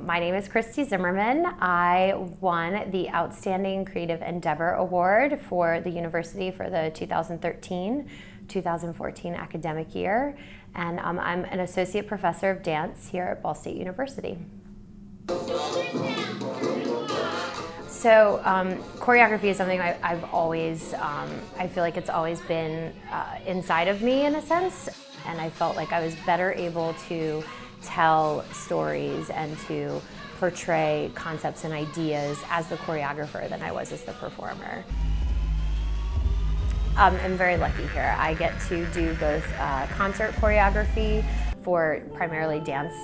My name is Christie Zimmerman. I won the Outstanding Creative Endeavor Award for the university for the 2013-2014 academic year, and I'm an associate professor of dance here at Ball State University. So choreography is something I've always, I feel like it's always been inside of me in a sense, and I felt like I was better able to tell stories and to portray concepts and ideas as the choreographer than I was as the performer. I'm very lucky here. I get to do both concert choreography for primarily dance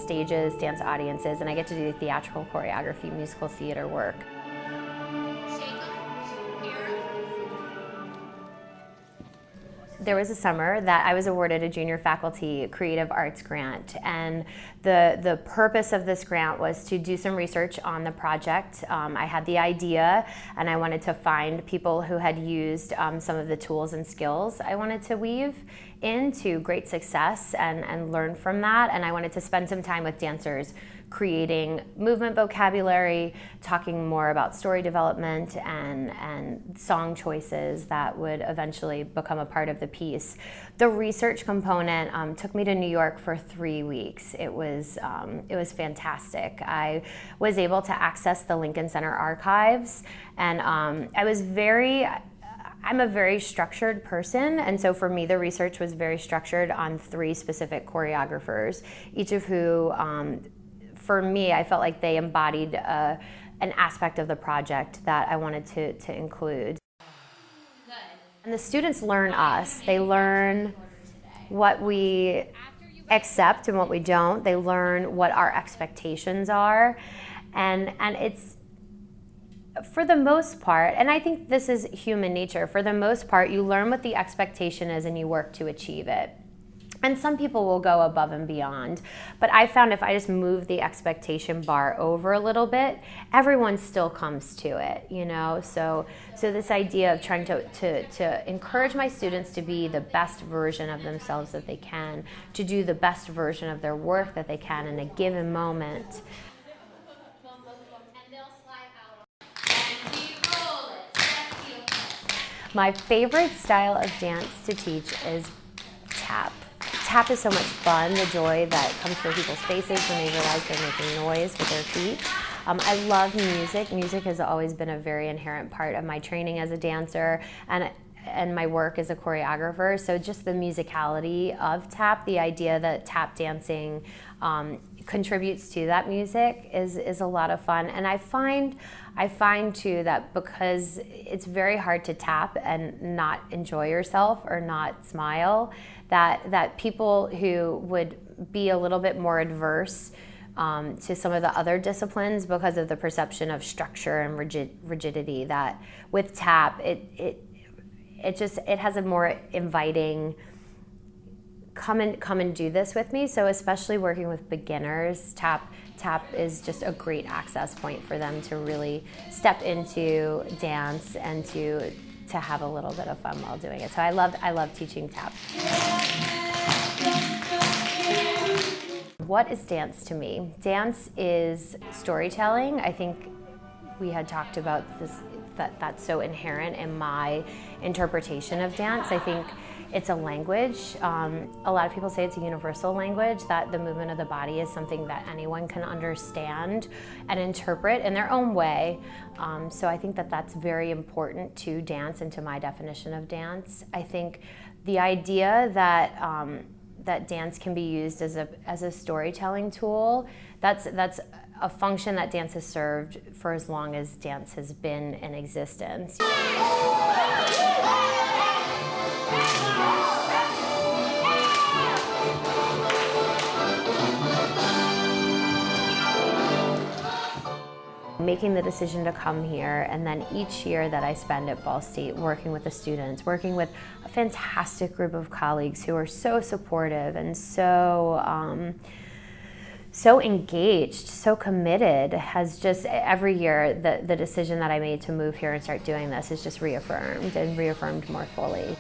stages, dance audiences, and I get to do theatrical choreography, musical theater work. There was a summer that I was awarded a junior faculty creative arts grant, and the purpose of this grant was to do some research on the project. I had the idea, and I wanted to find people who had used some of the tools and skills I wanted to weave into great success and learn from that, and I wanted to spend some time with dancers creating movement vocabulary, talking more about story development and song choices that would eventually become a part of the piece. The research component took me to New York for 3 weeks. It was fantastic. I was able to access the Lincoln Center archives, and I'm a very structured person, and so for me the research was very structured on 3 specific choreographers, each of who, for me, I felt like they embodied an aspect of the project that I wanted to include. And the students learn us. They learn what we accept and what we don't. They learn what our expectations are, and it's, for the most part, and I think this is human nature, for the most part, you learn what the expectation is and you work to achieve it. And some people will go above and beyond, but I found if I just move the expectation bar over a little bit, everyone still comes to it, you know? So this idea of trying to encourage my students to be the best version of themselves that they can, to do the best version of their work that they can in a given moment. My favorite style of dance to teach is tap. Tap is so much fun, the joy that comes from people's faces when they realize they're making noise with their feet. I love music. Music has always been a very inherent part of my training as a dancer and my work as a choreographer. So just the musicality of tap, the idea that tap dancing contributes to that music is a lot of fun. And I find too that because it's very hard to tap and not enjoy yourself or not smile, that people who would be a little bit more adverse to some of the other disciplines because of the perception of structure and rigidity, that with tap it has a more inviting, come and do this with me. So especially working with beginners, tap is just a great access point for them to really step into dance and to have a little bit of fun while doing it. So I love teaching tap. What is dance to me? Dance is storytelling. I think we had talked about this, that's so inherent in my interpretation of dance. I think it's a language. A lot of people say it's a universal language, that the movement of the body is something that anyone can understand and interpret in their own way. So I think that that's very important to dance and to my definition of dance. I think the idea that that dance can be used as a storytelling tool, that's a function that dance has served for as long as dance has been in existence. Making the decision to come here, and then each year that I spend at Ball State working with the students, working with a fantastic group of colleagues who are so supportive and so engaged, so committed, has just, every year the decision that I made to move here and start doing this is just reaffirmed more fully.